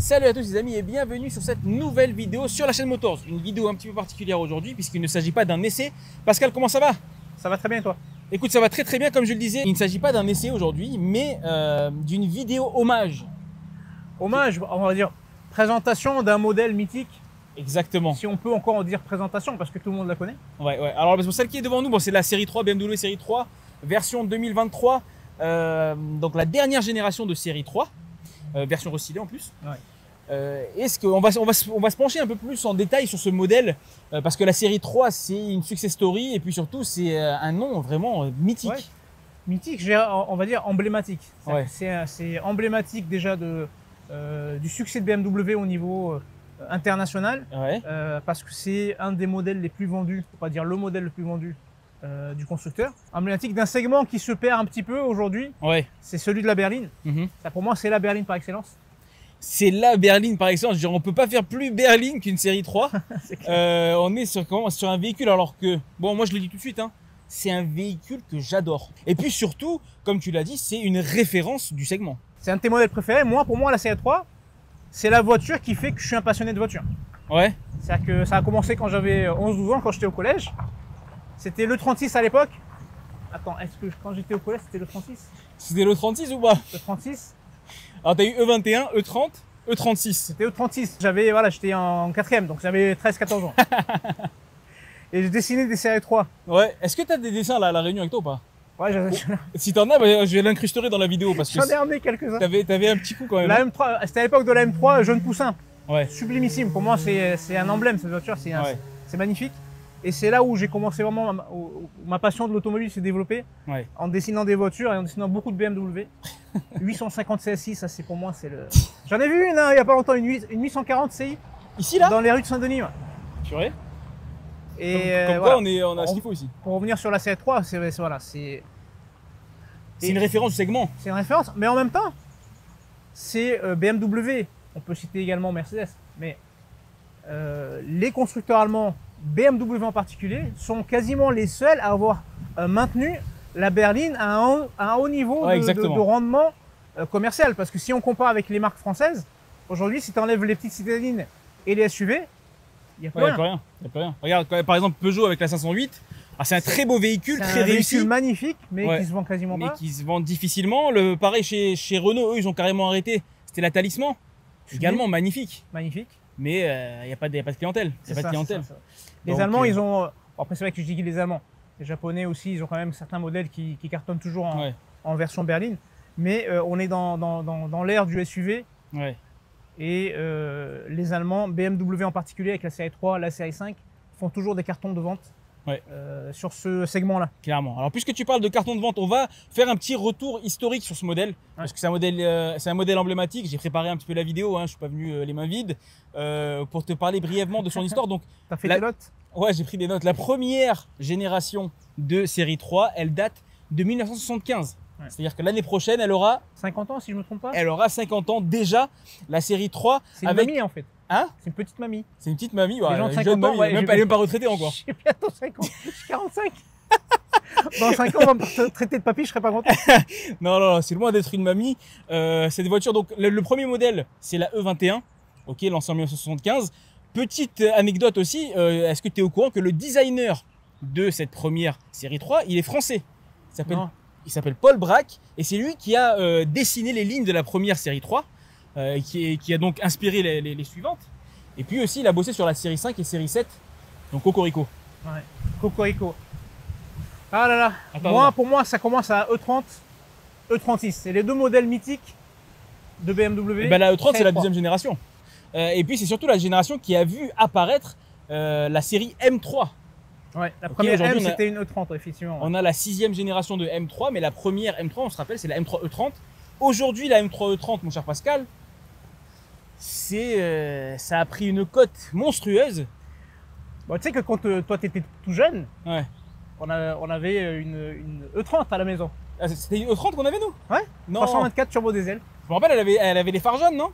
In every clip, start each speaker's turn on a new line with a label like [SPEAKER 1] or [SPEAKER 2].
[SPEAKER 1] Salut à tous les amis et bienvenue sur cette nouvelle vidéo sur la chaîne Motors. Une vidéo un petit peu particulière aujourd'hui puisqu'il ne s'agit pas d'un essai. Pascal, comment ça va?
[SPEAKER 2] Ça va très bien et toi?
[SPEAKER 1] Écoute, ça va très bien comme je le disais. Il ne s'agit pas d'un essai aujourd'hui mais d'une vidéo hommage.
[SPEAKER 2] Hommage, on va dire présentation d'un modèle mythique.
[SPEAKER 1] Exactement.
[SPEAKER 2] Si on peut encore en dire présentation parce que tout le monde la connaît.
[SPEAKER 1] Ouais. Alors pour celle qui est devant nous, bon, c'est la série 3, BMW série 3, version 2023. Donc la dernière génération de série 3. Version recyclée en plus.
[SPEAKER 2] Ouais.
[SPEAKER 1] Est-ce qu'on va se pencher un peu plus en détail sur ce modèle parce que la série 3 c'est une success story et puis surtout c'est un nom vraiment mythique.
[SPEAKER 2] Ouais. Mythique, on va dire emblématique.
[SPEAKER 1] Ouais.
[SPEAKER 2] C'est emblématique déjà du succès de BMW au niveau international.
[SPEAKER 1] Ouais.
[SPEAKER 2] Parce que c'est un des modèles les plus vendus, pour pas dire le modèle le plus vendu du constructeur. Emblématique d'un segment qui se perd un petit peu aujourd'hui.
[SPEAKER 1] Ouais.
[SPEAKER 2] C'est celui de la berline.
[SPEAKER 1] Mm-hmm.
[SPEAKER 2] Ça, pour moi, c'est la berline par excellence.
[SPEAKER 1] C'est la berline par excellence. Je veux dire, on peut pas faire plus berline qu'une série 3. On est sur un véhicule alors que, bon, moi je le dis tout de suite, hein, c'est un véhicule que j'adore. Et puis surtout, comme tu l'as dit, c'est une référence du segment.
[SPEAKER 2] C'est un de tes modèles préférés. Pour moi, la série 3, c'est la voiture qui fait que je suis un passionné de voiture.
[SPEAKER 1] Ouais.
[SPEAKER 2] C'est-à-dire que ça a commencé quand j'avais 11-12 ans, quand j'étais au collège. C'était le 36 à l'époque. Attends, est-ce que quand j'étais au collège, c'était le 36?
[SPEAKER 1] C'était le 36 ou pas?
[SPEAKER 2] Le 36?
[SPEAKER 1] Alors t'as eu E21, E30, E36.
[SPEAKER 2] C'était E36. J'étais en 4ème, donc j'avais 13-14 ans. Et j'ai dessiné des séries 3.
[SPEAKER 1] Ouais. Est-ce que t'as des dessins là à la Réunion avec toi ou pas?
[SPEAKER 2] Ouais,
[SPEAKER 1] Si t'en as, bah, je vais l'incruster dans la vidéo parce que
[SPEAKER 2] j'en ai ramené quelques-uns.
[SPEAKER 1] t'avais un petit coup quand même.
[SPEAKER 2] La M3, c'était à l'époque de la M3 Jeune Poussin.
[SPEAKER 1] Ouais.
[SPEAKER 2] Sublimissime. Pour moi, c'est un emblème cette voiture. C'est magnifique. Et c'est là où j'ai commencé vraiment ma passion de l'automobile s'est développée.
[SPEAKER 1] Ouais.
[SPEAKER 2] En dessinant des voitures et en dessinant beaucoup de BMW. 850 CSI, ça c'est pour moi, c'est le. J'en ai vu une, hein, il y a pas longtemps, une 840 CI.
[SPEAKER 1] Ici là?
[SPEAKER 2] Dans les rues de Saint-Denis. Ouais.
[SPEAKER 1] Purée.
[SPEAKER 2] Et
[SPEAKER 1] Comme quoi, on a ce qu'il faut ici.
[SPEAKER 2] Pour revenir sur la série 3, c'est
[SPEAKER 1] une référence du segment.
[SPEAKER 2] C'est une référence, mais en même temps, c'est BMW. On peut citer également Mercedes, mais les constructeurs allemands, BMW en particulier, sont quasiment les seuls à avoir maintenu la berline à un haut niveau de rendement commercial. Parce que si on compare avec les marques françaises, aujourd'hui, si tu enlèves les petites citadines et les SUV, il n'y a plus rien.
[SPEAKER 1] Regarde, par exemple, Peugeot avec la 508, c'est un très beau véhicule, très réussi.
[SPEAKER 2] Véhicule magnifique, mais qui se vend quasiment pas.
[SPEAKER 1] Mais qui se vend difficilement. Pareil chez Renault, eux, ils ont carrément arrêté. C'était la Talisman. Également magnifique.
[SPEAKER 2] Magnifique.
[SPEAKER 1] Mais il n'y a pas de clientèle.
[SPEAKER 2] Les Allemands, ils ont. Après, c'est vrai que je dis les Allemands. Les Japonais aussi, ils ont quand même certains modèles qui cartonnent toujours en version berline. Mais on est dans l'ère du SUV.
[SPEAKER 1] Ouais.
[SPEAKER 2] Et les Allemands, BMW en particulier, avec la série 3, la série 5, font toujours des cartons de vente sur ce segment-là.
[SPEAKER 1] Clairement. Alors, puisque tu parles de cartons de vente, on va faire un petit retour historique sur ce modèle. Parce que c'est un modèle emblématique. J'ai préparé un petit peu la vidéo, hein, je ne suis pas venu les mains vides, pour te parler brièvement de son histoire. Donc,
[SPEAKER 2] t'as fait des notes?
[SPEAKER 1] Ouais, j'ai pris des notes. La première génération de série 3, elle date de 1975. Ouais. C'est-à-dire que l'année prochaine, elle aura
[SPEAKER 2] 50 ans, si je ne me trompe pas.
[SPEAKER 1] Elle aura 50 ans déjà, la série 3.
[SPEAKER 2] C'est une mamie en fait.
[SPEAKER 1] Hein?
[SPEAKER 2] C'est une petite mamie.
[SPEAKER 1] C'est une petite mamie, ouais,
[SPEAKER 2] une
[SPEAKER 1] jeune mamie. Elle n'est même pas retraitée encore.
[SPEAKER 2] J'ai bientôt 50, je suis 45. Dans 5 ans, on va me traiter de papy, je serais pas content.
[SPEAKER 1] Non, c'est loin d'être une mamie. C'est des voitures. Donc, le premier modèle, c'est la E21, lancée en 1975. Petite anecdote aussi, est-ce que tu es au courant que le designer de cette première série 3, il est français? Il s'appelle Paul Braque et c'est lui qui a dessiné les lignes de la première série 3, qui a donc inspiré les suivantes. Et puis aussi, il a bossé sur la série 5 et série 7, donc Cocorico.
[SPEAKER 2] Ouais, Cocorico. Ah là là, pour moi, ça commence à E30, E36. C'est les deux modèles mythiques de BMW.
[SPEAKER 1] Et ben, la E30, c'est la deuxième génération. Et puis, c'est surtout la génération qui a vu apparaître la série M3.
[SPEAKER 2] Ouais, la première M, c'était une E30, effectivement.
[SPEAKER 1] On a la 6e génération de M3, mais la première M3, on se rappelle, c'est la M3 E30. Aujourd'hui, la M3 E30, mon cher Pascal, ça a pris une cote monstrueuse.
[SPEAKER 2] Bon, tu sais que quand toi, tu étais tout jeune,
[SPEAKER 1] ouais.
[SPEAKER 2] on avait une E30 à la maison.
[SPEAKER 1] Ah, c'était une E30 qu'on avait, nous?
[SPEAKER 2] Ouais, non. 324 turbo diesel.
[SPEAKER 1] Je me rappelle, elle avait les phares jaunes, non?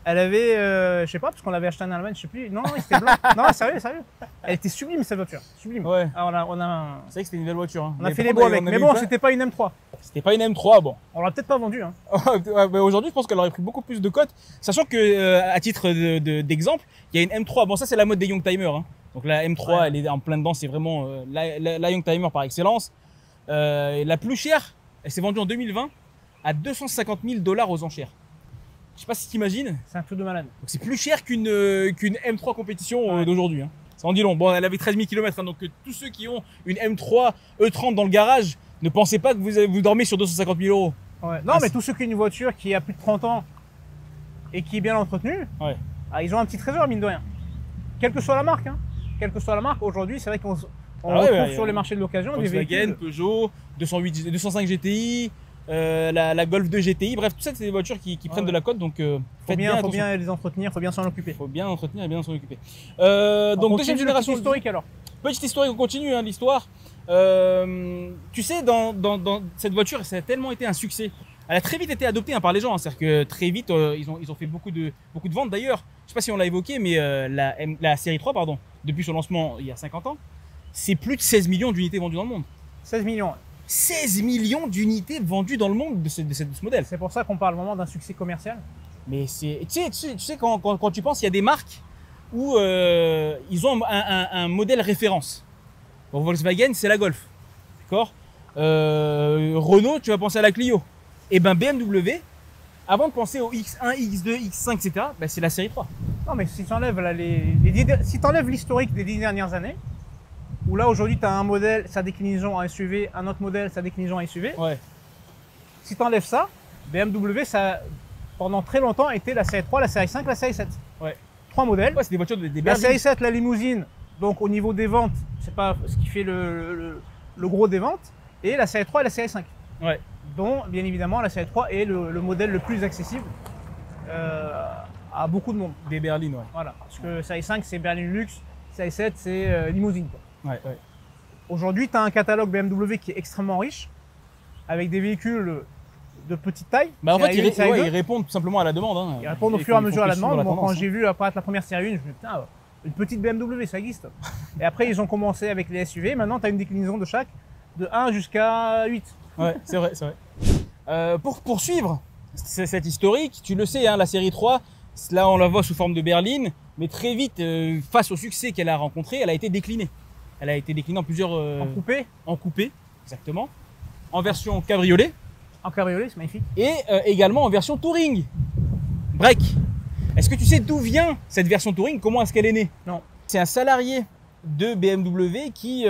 [SPEAKER 2] Elle avait, je sais pas, parce qu'on l'avait acheté en Allemagne, je sais plus. Non, c'était blanc. Non, sérieux, sérieux. Elle était sublime cette voiture, sublime.
[SPEAKER 1] Ouais.
[SPEAKER 2] Alors,
[SPEAKER 1] C'est vrai que c'était une belle voiture. Hein.
[SPEAKER 2] on a
[SPEAKER 1] Mais
[SPEAKER 2] fait
[SPEAKER 1] par
[SPEAKER 2] les
[SPEAKER 1] contre,
[SPEAKER 2] beaux avec.
[SPEAKER 1] on a
[SPEAKER 2] Mais
[SPEAKER 1] eu
[SPEAKER 2] bon,
[SPEAKER 1] pas-
[SPEAKER 2] c'était pas une M3.
[SPEAKER 1] C'était pas une M3, bon.
[SPEAKER 2] On l'a peut-être pas vendue. Hein.
[SPEAKER 1] Ouais, bah aujourd'hui, je pense qu'elle aurait pris beaucoup plus de cotes, sachant que, à titre d'exemple, il y a une M3. Bon, ça, c'est la mode des Youngtimers. Hein. Donc la M3,
[SPEAKER 2] Ouais.
[SPEAKER 1] elle est en plein dedans, c'est vraiment la Youngtimer par excellence. La plus chère, elle s'est vendue en 2020 à $250 000 aux enchères. Je sais pas si tu imagines.
[SPEAKER 2] C'est un truc de malade.
[SPEAKER 1] Donc c'est plus cher qu'une M3 compétition d'aujourd'hui. Hein. Ça en dit long. Bon, elle avait 13 000 km, hein, donc tous ceux qui ont une M3 E30 dans le garage, ne pensez pas que vous dormez sur 250 000 euros.
[SPEAKER 2] Ouais. Non,
[SPEAKER 1] Ah,
[SPEAKER 2] mais
[SPEAKER 1] c'est-
[SPEAKER 2] tous ceux qui ont une voiture qui a plus de 30 ans et qui est bien entretenue,
[SPEAKER 1] Ouais.
[SPEAKER 2] ils ont un petit trésor, mine de rien. Quelle que soit la marque. Hein. Quelle que soit la marque, aujourd'hui, c'est vrai qu'on
[SPEAKER 1] Ah ouais,
[SPEAKER 2] retrouve
[SPEAKER 1] ouais,
[SPEAKER 2] sur les marchés de l'occasion des
[SPEAKER 1] Volkswagen,
[SPEAKER 2] véhicules.
[SPEAKER 1] Peugeot, 205 GTI, la Golf 2 GTI, bref, tout ça, c'est des voitures qui prennent
[SPEAKER 2] ouais.
[SPEAKER 1] de la cote, donc
[SPEAKER 2] Faut
[SPEAKER 1] faites bien
[SPEAKER 2] bien, faut
[SPEAKER 1] attention.
[SPEAKER 2] bien les entretenir, faut bien s'en occuper.
[SPEAKER 1] Faut bien entretenir et bien s'en occuper.
[SPEAKER 2] On
[SPEAKER 1] Donc
[SPEAKER 2] continue
[SPEAKER 1] deuxième
[SPEAKER 2] le
[SPEAKER 1] génération
[SPEAKER 2] petit historique alors.
[SPEAKER 1] Petite historique, on continue hein, l'histoire. Tu sais, dans cette voiture, ça a tellement été un succès. Elle a très vite été adoptée hein, par les gens. Hein. C'est-à-dire que très vite, ils ont fait beaucoup de ventes. D'ailleurs, je sais pas si on l'a évoqué, mais la série 3, pardon, depuis son lancement il y a 50 ans, c'est plus de 16 millions d'unités vendues dans le monde.
[SPEAKER 2] 16 millions.
[SPEAKER 1] 16 millions d'unités vendues dans le monde de ce modèle.
[SPEAKER 2] C'est pour ça qu'on parle vraiment d'un succès commercial.
[SPEAKER 1] Mais c'est, tu sais quand tu penses, il y a des marques où ils ont un modèle référence. Pour Volkswagen, c'est la Golf, d'accord. Renault, tu vas penser à la Clio. Et ben BMW, avant de penser au X1, X2, X5, etc., ben c'est la série 3.
[SPEAKER 2] Non, mais si tu enlèves si t'enlèves l'historique des 10 dernières années, où là aujourd'hui tu as un modèle, sa déclinaison en SUV, un autre modèle, sa déclinaison en SUV,
[SPEAKER 1] Ouais.
[SPEAKER 2] si tu enlèves ça, BMW, ça pendant très longtemps était la série 3, la série 5, la série 7.
[SPEAKER 1] Ouais.
[SPEAKER 2] 3 modèles.
[SPEAKER 1] Ouais, c'est des voitures des
[SPEAKER 2] La
[SPEAKER 1] berlines.
[SPEAKER 2] série 7, la limousine, donc au niveau des ventes, c'est pas ce qui fait le gros des ventes, et la série 3 et la série 5.
[SPEAKER 1] Ouais.
[SPEAKER 2] Dont, bien évidemment, la série 3 est le modèle le plus accessible à beaucoup de monde.
[SPEAKER 1] Des berlines, ouais.
[SPEAKER 2] Voilà, parce que série 5, c'est berline luxe, série 7, c'est limousine. Quoi.
[SPEAKER 1] Ouais, ouais.
[SPEAKER 2] Aujourd'hui, tu as un catalogue BMW qui est extrêmement riche, avec des véhicules de petite taille.
[SPEAKER 1] Bah en fait,
[SPEAKER 2] série 1, série 2.
[SPEAKER 1] ils répondent tout simplement à la demande. Hein.
[SPEAKER 2] Ils répondent au
[SPEAKER 1] Ils
[SPEAKER 2] fur et à
[SPEAKER 1] font-
[SPEAKER 2] mesure à la
[SPEAKER 1] ils font
[SPEAKER 2] demande. Moi,
[SPEAKER 1] tendance,
[SPEAKER 2] quand j'ai vu apparaître la première série 1, je me dis, putain, une petite BMW, ça existe. Et après, ils ont commencé avec les SUV. Maintenant, tu as une déclinaison de chaque, de 1 jusqu'à 8.
[SPEAKER 1] Ouais, c'est vrai, c'est vrai. Pour poursuivre cette historique, tu le sais, hein, la série 3, là on la voit sous forme de berline, mais très vite, face au succès qu'elle a rencontré, elle a été déclinée. Elle a été déclinée en plusieurs...
[SPEAKER 2] En coupé,
[SPEAKER 1] en coupé, exactement. En version cabriolet
[SPEAKER 2] en cabriolet, c'est magnifique.
[SPEAKER 1] et également en version touring. Break. Est-ce que tu sais d'où vient cette version touring? Comment est-ce qu'elle est née?
[SPEAKER 2] Non.
[SPEAKER 1] C'est un salarié de BMW qui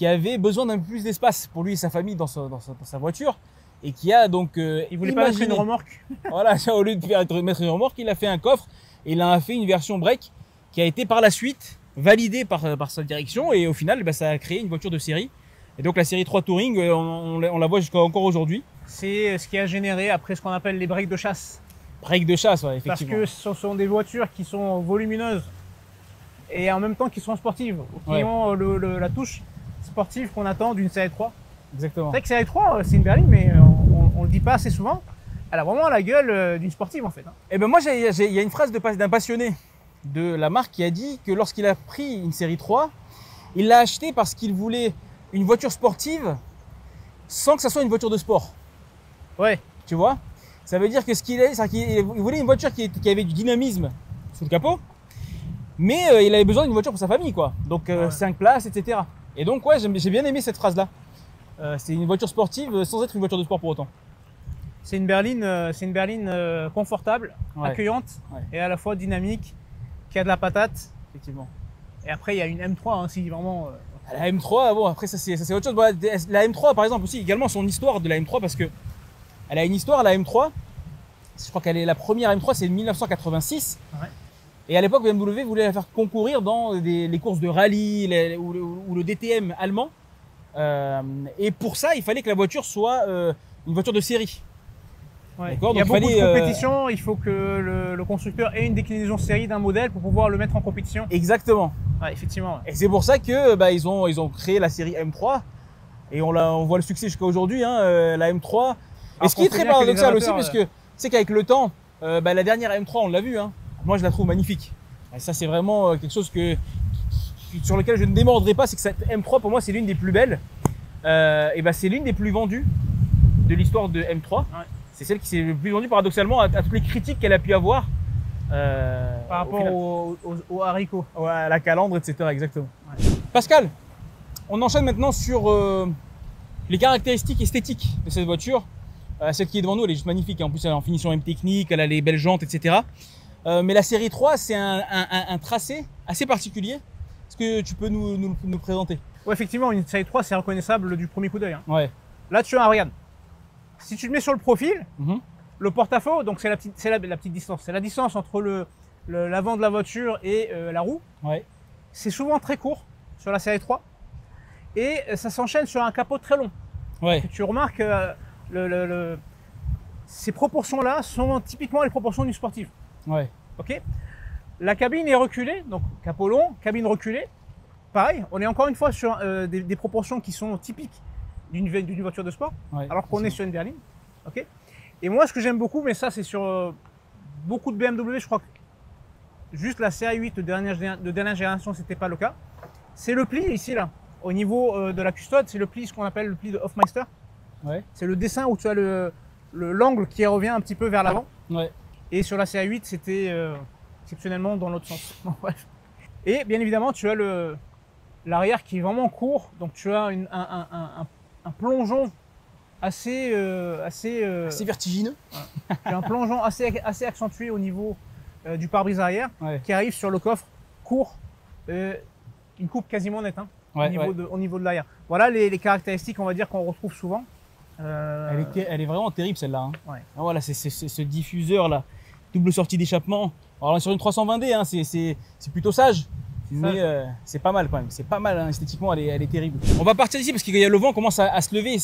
[SPEAKER 1] avait besoin d'un peu plus d'espace pour lui et sa famille dans sa voiture et qui a donc
[SPEAKER 2] Il voulait pas mettre une remorque.
[SPEAKER 1] Voilà, au lieu de mettre une remorque, il a fait un coffre et il a fait une version break qui a été par la suite validée par sa direction et au final bah, ça a créé une voiture de série. Et donc la série 3 Touring, on la voit jusqu'à encore aujourd'hui.
[SPEAKER 2] C'est ce qui a généré après ce qu'on appelle les breaks de chasse.
[SPEAKER 1] Break de chasse, ouais,
[SPEAKER 2] Parce
[SPEAKER 1] effectivement.
[SPEAKER 2] que ce sont des voitures qui sont volumineuses et en même temps qui sont sportives, qui
[SPEAKER 1] Ouais.
[SPEAKER 2] ont la touche sportive qu'on attend d'une série 3.
[SPEAKER 1] Exactement.
[SPEAKER 2] C'est vrai que série 3, c'est une berline, mais on le dit pas assez souvent. Elle a vraiment la gueule d'une sportive en fait. Hein.
[SPEAKER 1] Et ben moi, il y a une phrase d'un passionné de la marque qui a dit que lorsqu'il a pris une série 3, il l'a acheté parce qu'il voulait une voiture sportive sans que ça soit une voiture de sport.
[SPEAKER 2] Ouais,
[SPEAKER 1] Tu vois? Ça veut dire que ce qu'il est, c'est qu'il voulait une voiture qui avait du dynamisme sous le capot, mais il avait besoin d'une voiture pour sa famille, quoi. Donc
[SPEAKER 2] Ouais.
[SPEAKER 1] 5 places, etc. Et donc, ouais, j'ai bien aimé cette phrase-là. C'est une voiture sportive sans être une voiture de sport pour autant.
[SPEAKER 2] c'est une berline, confortable,
[SPEAKER 1] Ouais.
[SPEAKER 2] accueillante
[SPEAKER 1] Ouais.
[SPEAKER 2] et à la fois dynamique, qui a de la patate.
[SPEAKER 1] Effectivement.
[SPEAKER 2] Et après, il y a une M3, hein, si vraiment.
[SPEAKER 1] La M3, bon, après, ça c'est autre chose. Bon, la M3, par exemple, aussi, également son histoire de la M3, parce que elle a une histoire, la M3. Je crois qu'elle est la première M3, c'est 1986.
[SPEAKER 2] Ouais.
[SPEAKER 1] Et à l'époque, BMW voulait la faire concourir dans les courses de rallye ou le DTM allemand. Et pour ça, il fallait que la voiture soit une voiture de série.
[SPEAKER 2] Ouais.
[SPEAKER 1] D'accord,
[SPEAKER 2] Il y a
[SPEAKER 1] donc
[SPEAKER 2] beaucoup
[SPEAKER 1] fallait,
[SPEAKER 2] de compétitions, il faut que le constructeur ait une déclinaison série d'un modèle pour pouvoir le mettre en compétition.
[SPEAKER 1] Exactement.
[SPEAKER 2] Ouais, effectivement. Ouais.
[SPEAKER 1] Et c'est pour ça que bah, ils ont créé la série M3. Et on voit le succès jusqu'à aujourd'hui, hein, la M3. Et
[SPEAKER 2] Alors
[SPEAKER 1] ce qui est
[SPEAKER 2] qu'on sait
[SPEAKER 1] très
[SPEAKER 2] bien que les
[SPEAKER 1] paradoxal aussi,
[SPEAKER 2] amateurs,
[SPEAKER 1] parce que tu sais qu'avec le temps, La dernière M3, on l'a vu, hein. Moi je la trouve magnifique. Et ça c'est vraiment quelque chose sur lequel je ne démordrai pas, c'est que cette M3 pour moi c'est l'une des plus belles. C'est l'une des plus vendues de l'histoire de M3. Ouais. C'est celle qui s'est le plus vendue paradoxalement à toutes les critiques qu'elle a pu avoir.
[SPEAKER 2] Par rapport au haricot.
[SPEAKER 1] Ouais, à la calandre, etc. Exactement. Ouais. Pascal, on enchaîne maintenant sur les caractéristiques esthétiques de cette voiture. Celle qui est devant nous, elle est juste magnifique. En plus, elle est en finition M technique, elle a les belles jantes, etc. Mais la série 3, c'est un tracé assez particulier. Est-ce que tu peux nous présenter?
[SPEAKER 2] Ouais, effectivement, une série 3, c'est reconnaissable du premier coup d'œil. Hein.
[SPEAKER 1] Ouais.
[SPEAKER 2] Là, tu as un regarde. Si tu le mets sur le profil, le porte-à-faux, donc c'est la petite distance. C'est la distance entre l'avant de la voiture et la roue. Ouais. C'est souvent très court sur la série 3. Et ça s'enchaîne sur un capot très long. Ouais. Tu remarques ces proportions-là sont typiquement les proportions du sportif. Ouais. Ok. La cabine est reculée, donc capot long, cabine reculée. Pareil, on est encore une fois sur des proportions qui sont typiques d'une voiture de sport, ouais, alors qu'on est sur une berline. Okay. Et moi, ce que j'aime beaucoup, mais ça c'est sur beaucoup de BMW, je crois que juste la série 8 de dernière génération, c'était pas le cas. C'est le pli ici, là, au niveau de la custode, c'est le pli, ce qu'on appelle le pli de Hofmeister. Ouais. C'est le dessin où tu as l'angle qui revient un petit peu vers l'avant. Ouais. Et sur la série 8, c'était exceptionnellement dans l'autre sens. Bon, bref. Et bien évidemment, tu as l'arrière qui est vraiment court, donc tu as un plongeon assez
[SPEAKER 1] vertigineux.
[SPEAKER 2] Ouais. Tu as un plongeon assez accentué au niveau du pare-brise arrière, ouais, qui arrive sur le coffre court, une coupe quasiment nette, hein, ouais, au niveau de l'arrière. Voilà les caractéristiques, on va dire, qu'on retrouve souvent.
[SPEAKER 1] Elle est vraiment terrible celle-là. Hein. Ouais. Ah, voilà, c'est ce diffuseur là, double sortie d'échappement. Alors là, sur une 320D, hein, c'est plutôt sage. Mais c'est pas mal quand même, c'est pas mal, hein, esthétiquement elle est terrible. On va partir d'ici parce qu'il y a le vent commence à se lever,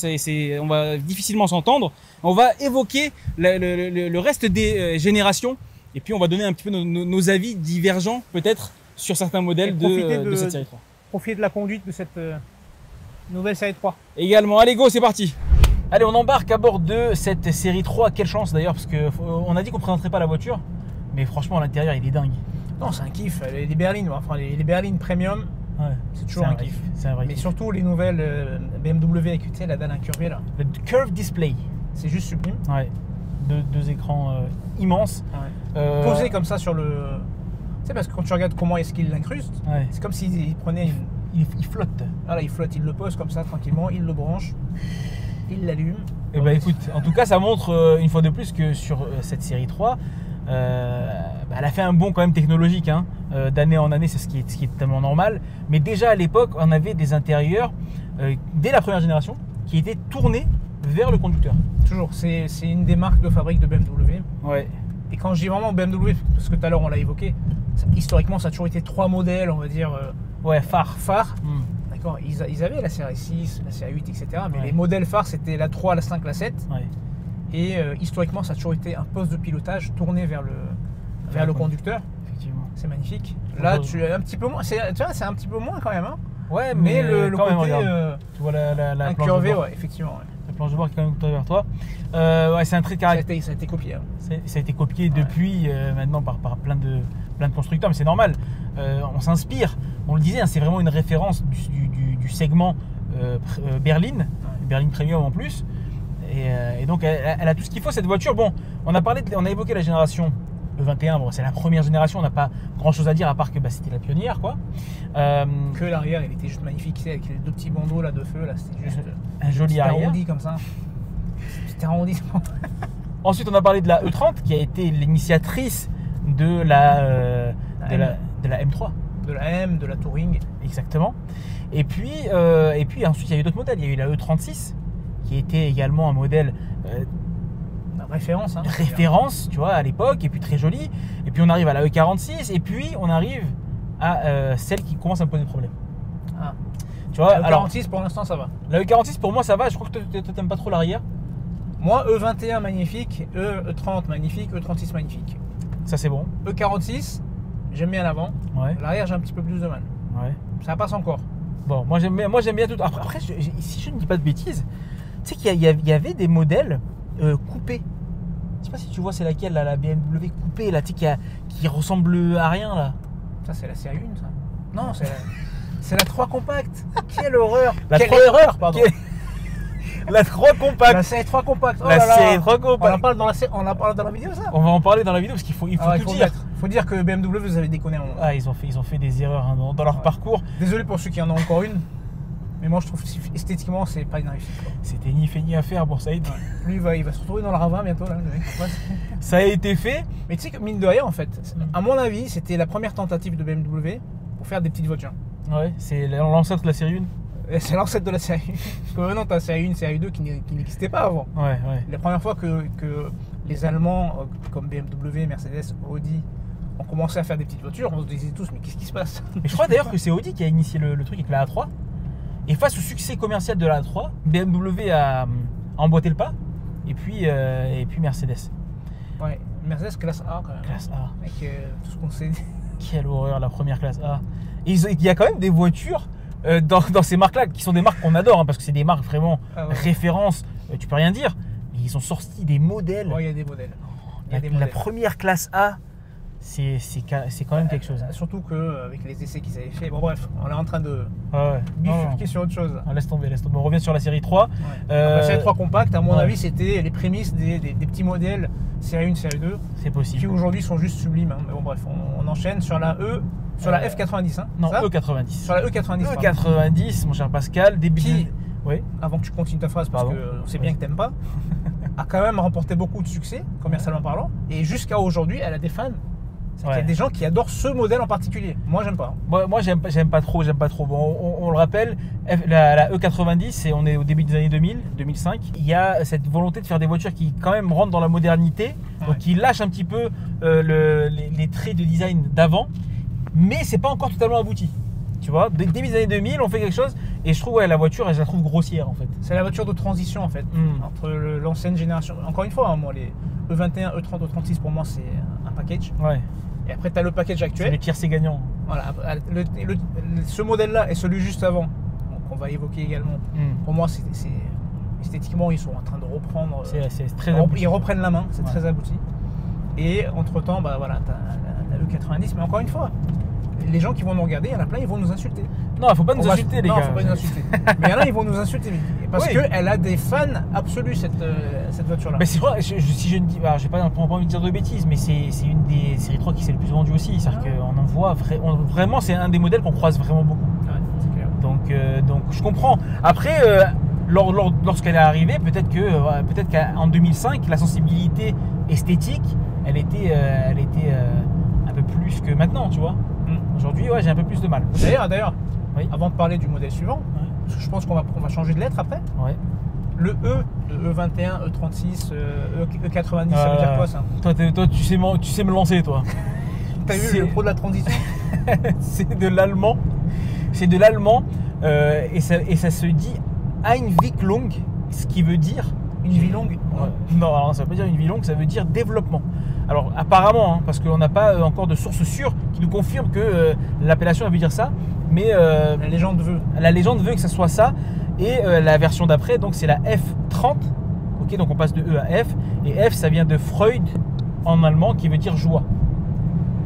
[SPEAKER 1] on va difficilement s'entendre. On va évoquer le reste des générations et puis on va donner un petit peu nos avis divergents peut-être sur certains modèles de cette série 3.
[SPEAKER 2] Profiter de la conduite de cette nouvelle série 3.
[SPEAKER 1] Également, allez go, c'est parti. Allez, on embarque à bord de cette série 3, quelle chance d'ailleurs parce qu'on a dit qu'on ne présenterait pas la voiture, mais franchement à l'intérieur il est dingue.
[SPEAKER 2] Non, c'est un kiff. Les berlines, enfin les berlines premium, ouais, c'est toujours un kiff. C'est un vrai kiff. Mais surtout les nouvelles BMW avec la dalle incurvée là.
[SPEAKER 1] Le curve display.
[SPEAKER 2] C'est juste sublime.
[SPEAKER 1] Ouais. Deux écrans immenses.
[SPEAKER 2] Ouais. Posés comme ça sur le. Tu sais, parce que quand tu regardes comment est-ce qu'il l'incruste, ouais, c'est comme s'il prenait
[SPEAKER 1] il flotte.
[SPEAKER 2] Voilà, il flotte, il le pose comme ça tranquillement, il le branche, il l'allume.
[SPEAKER 1] Et bah écoute, en tout cas, ça montre une fois de plus que sur cette série 3. Elle a fait un bond quand même technologique, hein. D'année en année, c'est ce qui est totalement normal. Mais déjà à l'époque, on avait des intérieurs dès la première génération qui étaient tournés vers le conducteur.
[SPEAKER 2] Toujours, c'est une des marques de fabrique de BMW.
[SPEAKER 1] Ouais.
[SPEAKER 2] Et quand je dis vraiment BMW, parce que tout à l'heure on l'a évoqué, historiquement ça a toujours été 3 modèles, on va dire.
[SPEAKER 1] Ouais, phares.
[SPEAKER 2] D'accord. Ils avaient la série 6, la série 8, etc. Mais ouais, les modèles phares c'était la 3, la 5, la 7. Ouais. Et historiquement, ça a toujours été un poste de pilotage tourné vers le conducteur. Effectivement. C'est magnifique. Là, tu es un petit peu moins. Tu vois, c'est un petit peu moins quand même. Hein.
[SPEAKER 1] Ouais, mais le côté
[SPEAKER 2] tu vois la incurvé, ouais, effectivement. Ouais.
[SPEAKER 1] La planche de bord qui est quand même tournée vers toi. Ouais, c'est un trait de caractère.
[SPEAKER 2] Ça a été copié. Hein.
[SPEAKER 1] Ça a été copié depuis maintenant par plein de constructeurs, mais c'est normal. On s'inspire. On le disait, hein, c'est vraiment une référence du segment berline, berline premium en plus. Et donc elle a tout ce qu'il faut cette voiture. Bon, on a évoqué la génération E21, bon, c'est la première génération, on n'a pas grand chose à dire à part que c'était la pionnière quoi.
[SPEAKER 2] Que l'arrière il était juste magnifique, avec les 2 petits bandeaux là de feu là, c'était juste
[SPEAKER 1] un joli arrière
[SPEAKER 2] arrondi comme ça. C'était arrondissement.
[SPEAKER 1] Ensuite on a parlé de la E30 qui a été l'initiatrice de la M3.
[SPEAKER 2] De la M, de la Touring.
[SPEAKER 1] Exactement. Et puis ensuite il y a eu d'autres modèles, il y a eu la E36 qui était également un modèle
[SPEAKER 2] référence, hein,
[SPEAKER 1] tu vois, à l'époque, et puis très joli. Et puis on arrive à la E46, et puis on arrive à celle qui commence à me poser problème.
[SPEAKER 2] Ah.
[SPEAKER 1] Tu vois,
[SPEAKER 2] la E46 pour l'instant ça va.
[SPEAKER 1] La E46 pour moi ça va, je crois que toi t'aimes pas trop l'arrière.
[SPEAKER 2] Moi E21 magnifique, E30 magnifique, E36 magnifique.
[SPEAKER 1] Ça c'est bon.
[SPEAKER 2] E46, j'aime bien l'avant. Ouais. L'arrière j'ai un petit peu plus de mal. Ouais. Ça passe encore.
[SPEAKER 1] Bon, moi j'aime bien tout. Après si je ne dis pas de bêtises, tu sais qu'il y avait des modèles coupés. pas si tu vois, c'est laquelle, là, la BMW coupée, là, tu sais, qui ressemble à rien, là.
[SPEAKER 2] Ça, c'est la série 1, ça. Non, c'est la 3 compacte. Quelle horreur.
[SPEAKER 1] Quelle erreur, pardon. La 3 compacte.
[SPEAKER 2] La série 3 compacte. Oh
[SPEAKER 1] La
[SPEAKER 2] là là.
[SPEAKER 1] série 3 compacte.
[SPEAKER 2] On en parle dans la vidéo, ça.
[SPEAKER 1] On va en parler dans la vidéo parce qu'il faut,
[SPEAKER 2] Ah ouais,
[SPEAKER 1] tout dire.
[SPEAKER 2] faut dire que BMW, vous avez déconné un moment.
[SPEAKER 1] Ah, ils ont fait des erreurs hein, dans leur parcours.
[SPEAKER 2] Désolé pour ceux qui en ont encore une. Mais moi, je trouve esthétiquement, c'est pas une réussite, quoi.
[SPEAKER 1] C'était ni fait ni à faire pour Saïd.
[SPEAKER 2] Ouais. Lui, il va se retrouver dans le ravin bientôt, là. Le mec.
[SPEAKER 1] Ça a été fait.
[SPEAKER 2] Mais tu sais que, mine de rien, en fait, à mon avis, c'était la première tentative de BMW pour faire des petites voitures.
[SPEAKER 1] Ouais, c'est l'ancêtre de la série 1.
[SPEAKER 2] Et c'est l'ancêtre de la série 1. Parce que maintenant, tu as série 1, série 2 qui n'existait pas avant.
[SPEAKER 1] Ouais.
[SPEAKER 2] La première fois que les Allemands, comme BMW, Mercedes, Audi, ont commencé à faire des petites voitures, on se disait tous, mais qu'est-ce qui se passe?
[SPEAKER 1] Mais je crois d'ailleurs que c'est Audi qui a initié le truc avec la A3. Et face au succès commercial de la A3, BMW a emboîté le pas. Et puis Mercedes.
[SPEAKER 2] Ouais, Mercedes classe A quand même.
[SPEAKER 1] Classe A.
[SPEAKER 2] Avec tout ce qu'on sait.
[SPEAKER 1] Quelle horreur, la première classe A. Et il y a quand même des voitures dans ces marques-là, qui sont des marques qu'on adore, hein, parce que c'est des marques vraiment références, tu peux rien dire. Mais ils ont sorti des modèles.
[SPEAKER 2] Ouais, il y a des modèles.
[SPEAKER 1] La première classe A, c'est quand même quelque chose. Hein.
[SPEAKER 2] Surtout qu'avec les essais qu'ils avaient fait. Bon, bref, on est en train de
[SPEAKER 1] Ouais.
[SPEAKER 2] bifurquer sur autre chose.
[SPEAKER 1] Laisse tomber. On revient sur la série 3.
[SPEAKER 2] Ouais. La série 3 compacte, à mon avis, c'était les prémices des petits modèles série 1, série 2.
[SPEAKER 1] C'est possible.
[SPEAKER 2] Qui aujourd'hui sont juste sublimes. Hein. Mais bon, bref, on enchaîne sur la sur la F90. Hein,
[SPEAKER 1] non,
[SPEAKER 2] ça
[SPEAKER 1] E90.
[SPEAKER 2] Sur la E90.
[SPEAKER 1] E90, mon cher Pascal, début
[SPEAKER 2] qui,
[SPEAKER 1] oui.
[SPEAKER 2] Avant que tu continues ta phrase, parce qu'on sait bien que t'aimes pas, a quand même remporté beaucoup de succès, commercialement parlant. Et jusqu'à aujourd'hui, elle a des fans. Il y a des gens qui adorent ce modèle en particulier. Moi, j'aime pas.
[SPEAKER 1] Moi, j'aime pas trop. Bon, on le rappelle, la E90, on est au début des années 2000, 2005. Il y a cette volonté de faire des voitures qui, quand même, rentrent dans la modernité. Donc, qui lâchent un petit peu les traits de design d'avant. Mais c'est pas encore totalement abouti. Tu vois, début des années 2000, on fait quelque chose. Et je trouve, la voiture, je la trouve grossière, en fait.
[SPEAKER 2] C'est la voiture de transition, en fait, entre l'ancienne génération. Encore une fois, hein, moi, les E21, E30, E36, pour moi, c'est un package.
[SPEAKER 1] Ouais.
[SPEAKER 2] Et après, tu as le package actuel.
[SPEAKER 1] C'est les tiercés gagnants.
[SPEAKER 2] Voilà. Ce modèle-là et celui juste avant, qu'on va évoquer également, pour moi, esthétiquement, ils sont en train de reprendre.
[SPEAKER 1] C'est très abouti.
[SPEAKER 2] Ils reprennent la main, c'est très abouti. Et entre-temps, bah, voilà, tu as la E90. Mais encore une fois, les gens qui vont nous regarder, il y en a plein, ils vont nous insulter.
[SPEAKER 1] Non, il ne faut pas nous insulter, les gars.
[SPEAKER 2] Non, il ne faut pas nous insulter. Mais il y en a, ils vont nous insulter. Parce qu'elle a des fans absolus, cette voiture-là.
[SPEAKER 1] Mais c'est vrai, si je ne dis pas, je n'ai pas envie de dire de bêtises, mais c'est une des séries 3 qui s'est le plus vendue aussi. C'est-à-dire qu'on en voit vraiment, c'est un des modèles qu'on croise vraiment beaucoup.
[SPEAKER 2] Ouais, c'est clair.
[SPEAKER 1] Donc je comprends. Après, lorsqu'elle est arrivée, peut-être qu'en 2005, la sensibilité esthétique, elle était un peu plus que maintenant, tu vois. Aujourd'hui, j'ai un peu plus de mal.
[SPEAKER 2] D'ailleurs, avant de parler du modèle suivant, parce que je pense qu'on va changer de lettre après.
[SPEAKER 1] Ouais.
[SPEAKER 2] Le E de E21, E36, E90, ça veut dire quoi ça?
[SPEAKER 1] Toi, tu sais me lancer, toi.
[SPEAKER 2] T'as vu le pro de la transition?
[SPEAKER 1] C'est de l'allemand. Et ça se dit Einwicklung, ce qui veut dire
[SPEAKER 2] une vie longue.
[SPEAKER 1] Non, alors ça veut pas dire une vie longue, ça veut dire développement. Alors apparemment, parce qu'on n'a pas encore de source sûre qui nous confirme que l'appellation veut dire ça, mais
[SPEAKER 2] la légende veut
[SPEAKER 1] que ça soit ça. Et la version d'après, donc c'est la F30. Ok, donc on passe de E à F. Et F, ça vient de Freud en allemand, qui veut dire joie.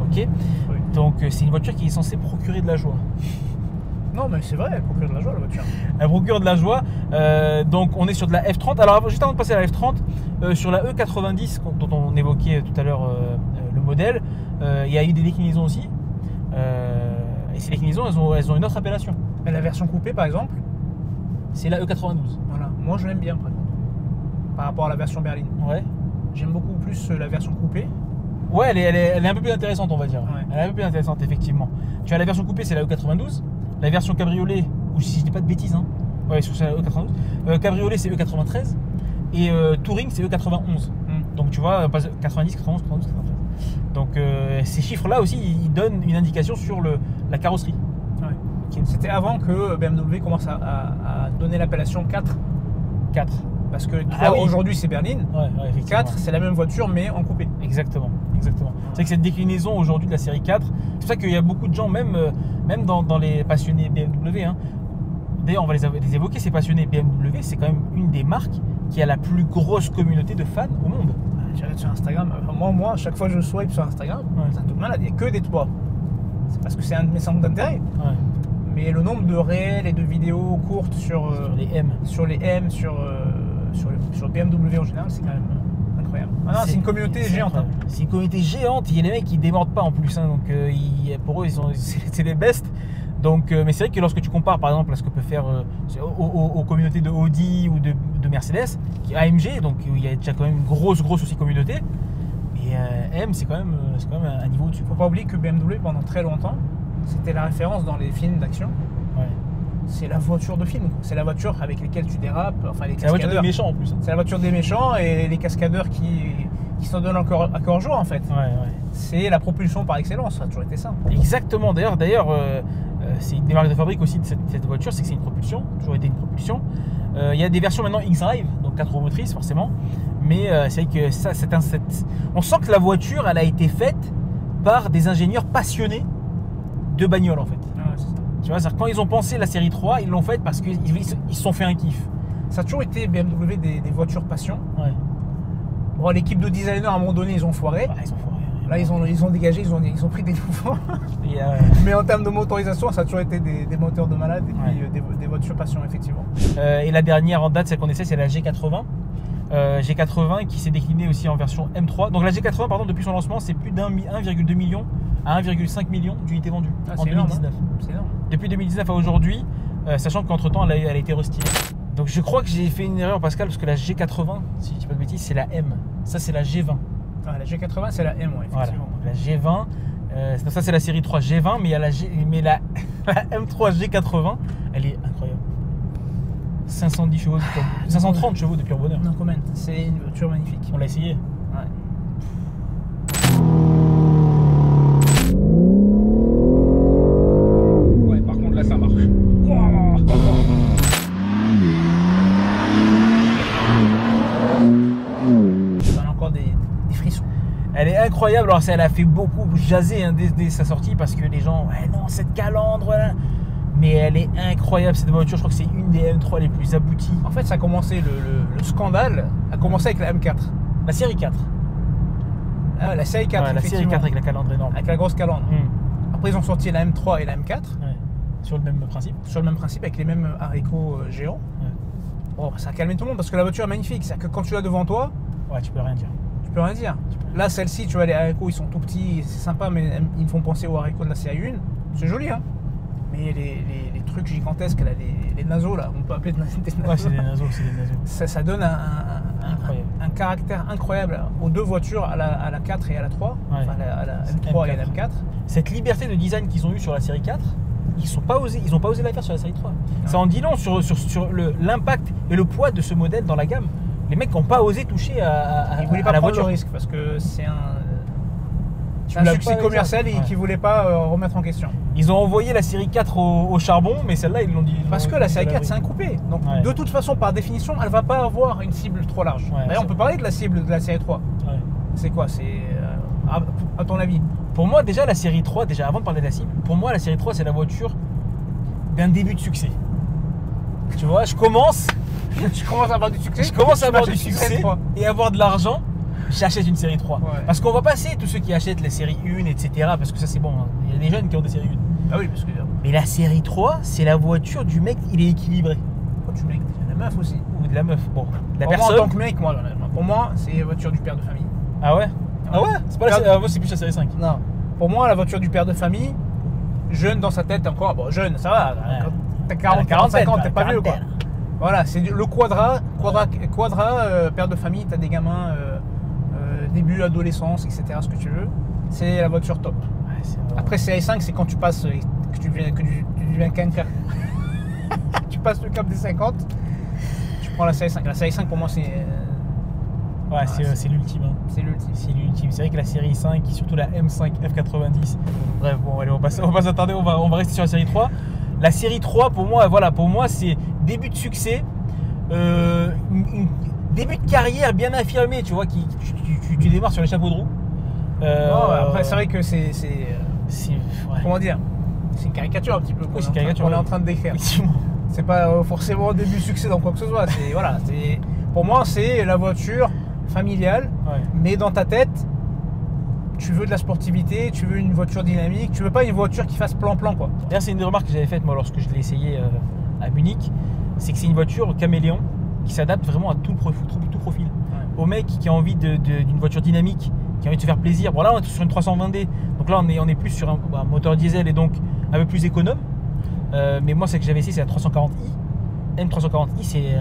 [SPEAKER 1] Ok. Oui. Donc c'est une voiture qui est censée procurer de la joie.
[SPEAKER 2] Non, mais c'est vrai, elle procure de la joie, la voiture.
[SPEAKER 1] Elle procure de la joie. Donc on est sur de la F30. Alors juste avant de passer à la F30, sur la E90 dont on évoquait tout à l'heure le modèle, il y a eu des déclinaisons aussi. Et ces déclinaisons, elles ont une autre appellation.
[SPEAKER 2] Mais la version coupée, par exemple,
[SPEAKER 1] c'est la E92.
[SPEAKER 2] Voilà. Moi, je l'aime bien, par rapport à la version berline.
[SPEAKER 1] Ouais.
[SPEAKER 2] J'aime beaucoup plus la version coupée.
[SPEAKER 1] Ouais, elle est un peu plus intéressante, on va dire.
[SPEAKER 2] Ouais.
[SPEAKER 1] Elle est un peu plus intéressante, effectivement. Tu as la version coupée, c'est la E92. La version cabriolet, ou si je dis pas de bêtises, hein. Ouais, c'est la E92. Cabriolet, c'est E93. Et Touring, c'est E91. Donc tu vois, 90, 91, 92, 93. Donc ces chiffres-là aussi, ils donnent une indication sur la carrosserie.
[SPEAKER 2] Ouais. Okay. C'était avant que BMW commence à donner l'appellation 4.
[SPEAKER 1] 4.
[SPEAKER 2] Parce que 3 aujourd'hui c'est berline.
[SPEAKER 1] Ouais,
[SPEAKER 2] 4 c'est la même voiture mais en coupé.
[SPEAKER 1] Exactement. C'est vrai que cette déclinaison aujourd'hui de la série 4, c'est pour ça qu'il y a beaucoup de gens, même dans les passionnés BMW, hein. D'ailleurs on va les évoquer, ces passionnés BMW, c'est quand même une des marques qui a la plus grosse communauté de fans au monde.
[SPEAKER 2] Tu regardes sur Instagram, moi, à chaque fois que je swipe sur Instagram, c'est un truc malade, il n'y a que des toits. C'est parce que c'est un de mes centres d'intérêt.
[SPEAKER 1] Ouais.
[SPEAKER 2] Mais le nombre de réels et de vidéos courtes sur
[SPEAKER 1] les M.
[SPEAKER 2] sur BMW en général, c'est quand même incroyable. Ah non, c'est une communauté géante. Hein.
[SPEAKER 1] C'est une communauté géante. Il y a des mecs qui démordent pas en plus. Hein, donc pour eux, c'est les bestes. Donc, mais c'est vrai que lorsque tu compares par exemple à ce que peut faire aux communautés de Audi ou de Mercedes, qui est AMG, donc il y a déjà quand même une grosse aussi communauté. Mais M, c'est quand même un niveau au-dessus.
[SPEAKER 2] Faut pas oublier que BMW pendant très longtemps, c'était la référence dans les films d'action.
[SPEAKER 1] Ouais.
[SPEAKER 2] C'est la voiture de film, c'est la voiture avec laquelle tu dérapes, enfin les cascadeurs.
[SPEAKER 1] C'est la voiture des méchants en plus. Hein.
[SPEAKER 2] C'est la voiture des méchants et les cascadeurs qui s'en donnent encore à corps jour en fait.
[SPEAKER 1] Ouais.
[SPEAKER 2] C'est la propulsion par excellence, ça a toujours été ça.
[SPEAKER 1] Exactement, d'ailleurs c'est une des marques de fabrique aussi de cette voiture, c'est que c'est une propulsion, toujours été une propulsion. Il y a des versions maintenant X-Drive, donc 4 roues motrices forcément, mais c'est vrai que ça, on sent que la voiture, elle a été faite par des ingénieurs passionnés de bagnole en fait. Tu vois, quand ils ont pensé la série 3, ils l'ont faite parce qu'ils se sont fait un kiff.
[SPEAKER 2] Ça a toujours été BMW des voitures passion.
[SPEAKER 1] Ouais.
[SPEAKER 2] Bon, l'équipe de designers, à un moment donné, ils ont foiré.
[SPEAKER 1] Ouais, ils ont foiré.
[SPEAKER 2] Là, ils ont dégagé, ils ont pris des nouveaux. Mais en termes de motorisation, ça a toujours été des moteurs de malade et puis des voitures passion, effectivement.
[SPEAKER 1] Et la dernière en date, celle qu'on essaie, c'est la G80. G80 qui s'est déclinée aussi en version M3. Donc la G80, pardon, depuis son lancement, c'est plus d'1,2 million à 1,5 million d'unités vendues en 2019.
[SPEAKER 2] C'est énorme.
[SPEAKER 1] Depuis 2019 à aujourd'hui, sachant qu'entre temps, elle a été restylée. Donc je crois que j'ai fait une erreur, Pascal, parce que la G80, si je dis pas de bêtises, c'est la M. Ça, c'est la G20.
[SPEAKER 2] Ah, la G80, c'est la M, ouais, effectivement.
[SPEAKER 1] Voilà. La G20, ça c'est la série 3 G20, mais il y a la M3 G80, elle est incroyable. 510 chevaux, 530 chevaux de pure bonheur.
[SPEAKER 2] Non comment, c'est une voiture magnifique.
[SPEAKER 1] On l'a essayé.
[SPEAKER 2] Ouais, par contre là ça marche. Ça a encore des frissons.
[SPEAKER 1] Elle est incroyable. Alors elle a fait beaucoup jaser dès sa sortie parce que les gens, ouais non, cette calandre là. Mais elle est incroyable cette voiture, je crois que c'est une des M3 les plus abouties.
[SPEAKER 2] En fait, ça a commencé, le scandale a commencé avec la M4.
[SPEAKER 1] La série 4.
[SPEAKER 2] Ah, la série 4,
[SPEAKER 1] la série 4 avec la calandre énorme.
[SPEAKER 2] Avec la grosse calandre. Après, ils ont sorti la M3 et la M4.
[SPEAKER 1] Ouais. Sur le même principe.
[SPEAKER 2] Sur le même principe, avec les mêmes haricots géants. Ouais. Bon, ça a calmé tout le monde parce que la voiture est magnifique. C'est-à-dire que quand tu l'as devant toi,
[SPEAKER 1] ouais, tu peux rien dire.
[SPEAKER 2] Tu peux rien dire. Là, celle-ci, tu vois, les haricots, ils sont tout petits, c'est sympa, mais ils me font penser aux haricots de la série 1. C'est joli, hein. Mais les trucs gigantesques, là, les naseaux, là, on peut appeler des naseaux.
[SPEAKER 1] Ouais, c'est des naseaux,
[SPEAKER 2] Ça donne un caractère incroyable aux deux voitures, à la 4 et à la 3, ouais. Enfin à la M3 et à la M4.
[SPEAKER 1] Cette liberté de design qu'ils ont eue sur la série 4, ils n'ont pas osé la faire sur la série 3. Ouais. Ça en dit long sur l'impact et le poids de ce modèle dans la gamme. Les mecs n'ont pas osé toucher à
[SPEAKER 2] ils voulaient pas
[SPEAKER 1] la
[SPEAKER 2] prendre
[SPEAKER 1] voiture.
[SPEAKER 2] Le risque parce que c'est un succès commercial et qu'ils ne voulaient pas remettre en question.
[SPEAKER 1] Ils ont envoyé la série 4 au charbon, mais celle-là, ils l'ont dit.
[SPEAKER 2] Parce que la série 4, c'est un coupé. Donc, ouais. De toute façon, par définition, elle ne va pas avoir une cible trop large. Ouais, d'ailleurs, on peut parler de la cible de la série 3. Ouais. C'est quoi? C'est à ton avis?
[SPEAKER 1] Pour moi, déjà, la série 3, avant de parler de la cible, pour moi, la série 3, c'est la voiture d'un début de succès. Tu vois, je commence
[SPEAKER 2] à avoir du succès.
[SPEAKER 1] Je commence à avoir du succès et avoir de l'argent. J'achète une série 3. Ouais. Parce qu'on va passer tous ceux qui achètent la série 1, etc. Parce que ça, c'est bon. Hein. Il y a des jeunes qui ont des séries 1.
[SPEAKER 2] Ah oui, parce que.
[SPEAKER 1] Mais la série 3, c'est la voiture du mec, il est équilibré.
[SPEAKER 2] Du mec, de la meuf aussi.
[SPEAKER 1] Ou de la meuf. Bon, la
[SPEAKER 2] pour
[SPEAKER 1] personne.
[SPEAKER 2] Moi, en tant que mec, pour moi, c'est la voiture du père de famille.
[SPEAKER 1] Ah ouais? Ah ouais? C'est pas c'est plus la série 5.
[SPEAKER 2] Non. Pour moi, la voiture du père de famille, jeune dans sa tête encore. Bon, jeune, ça va. Ouais. T'as 45 ans, t'es pas vieux, quoi. Voilà, c'est le quadra, père de famille, t'as des gamins. Début adolescence, etc., ce que tu veux, c'est la voiture top. Ouais, après, série 5, c'est quand tu passes, que tu deviens quinquer. Tu passes le cap des 50, tu prends la série 5. La série 5, pour moi, c'est.
[SPEAKER 1] Ouais, c'est l'ultime. Hein.
[SPEAKER 2] C'est l'ultime.
[SPEAKER 1] C'est l'ultime. C'est vrai que la série 5, surtout la M5 F90. Bref, bon, allez, on va pas s'attarder, on va rester sur la série 3. La série 3, pour moi, c'est début de succès. Début de carrière bien affirmé, tu vois, tu démarres sur les chapeaux de roue.
[SPEAKER 2] Après, c'est vrai que c'est
[SPEAKER 1] ouais.
[SPEAKER 2] Comment dire, c'est une caricature un petit peu.
[SPEAKER 1] Oui, c'est une caricature.
[SPEAKER 2] On est en train de décrire. C'est pas forcément début de succès dans quoi que ce soit. Pour moi, c'est la voiture familiale,
[SPEAKER 1] Ouais.
[SPEAKER 2] mais dans ta tête, tu veux de la sportivité, tu veux une voiture dynamique, tu veux pas une voiture qui fasse plan-plan quoi.
[SPEAKER 1] D'ailleurs, c'est une des remarques que j'avais faites moi lorsque je l'ai essayé à Munich, c'est que c'est une voiture caméléon qui s'adapte vraiment à tout profil. Au mec qui a envie d'une voiture dynamique, qui a envie de se faire plaisir. Bon là on est sur une 320D, donc là on est plus sur un moteur diesel et donc un peu plus économe. Mais moi celle que j'avais essayé c'est la 340i. M340i c'est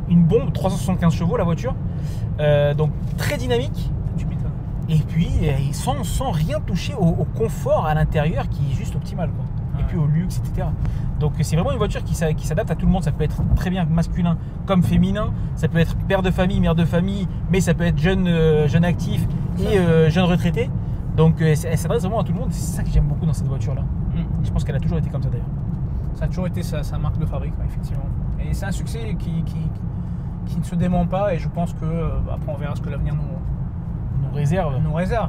[SPEAKER 1] une bombe, 375 chevaux la voiture. Donc très dynamique. Et puis sans rien toucher au confort à l'intérieur qui est juste optimal quoi. Et puis au luxe, etc. Donc c'est vraiment une voiture qui s'adapte à tout le monde. Ça peut être très bien masculin comme féminin. Ça peut être père de famille, mère de famille, mais ça peut être jeune actif et jeune retraité. Donc elle s'adresse vraiment à tout le monde. C'est ça que j'aime beaucoup dans cette voiture-là. Je pense qu'elle a toujours été comme ça d'ailleurs.
[SPEAKER 2] Ça a toujours été sa marque de fabrique, ouais, effectivement. Et c'est un succès qui ne se dément pas. Et je pense que après on verra ce que l'avenir nous réserve.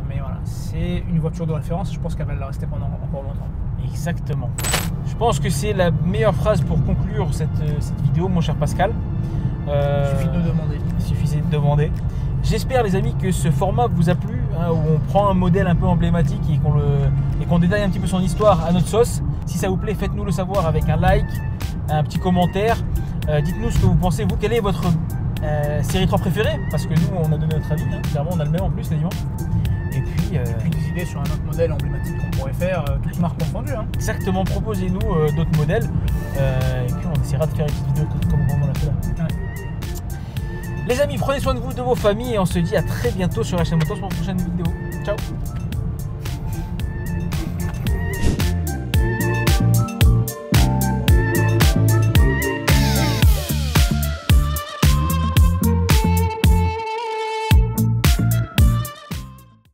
[SPEAKER 2] Mais voilà, c'est une voiture de référence. Je pense qu'elle va la rester pendant encore longtemps.
[SPEAKER 1] Exactement. Je pense que c'est la meilleure phrase pour conclure cette vidéo, mon cher Pascal.
[SPEAKER 2] Il suffit de demander.
[SPEAKER 1] Il suffisait de demander. J'espère les amis que ce format vous a plu, hein, où on prend un modèle un peu emblématique et qu'on détaille un petit peu son histoire à notre sauce. Si ça vous plaît, faites-nous le savoir avec un like, un petit commentaire. Dites-nous ce que vous pensez, vous, quelle est votre série 3 préférée, parce que nous on a donné notre avis, hein. Clairement on a le même en plus quasiment. Et puis
[SPEAKER 2] des idées sur un autre modèle emblématique qu'on pourrait faire, toutes marques confondues. Hein.
[SPEAKER 1] Exactement, proposez-nous d'autres modèles et puis on essaiera de faire une petite vidéo comme on l'a fait là. Ouais. Les amis, prenez soin de vous, de vos familles et on se dit à très bientôt sur la chaîne Motos pour une prochaine vidéo. Ciao.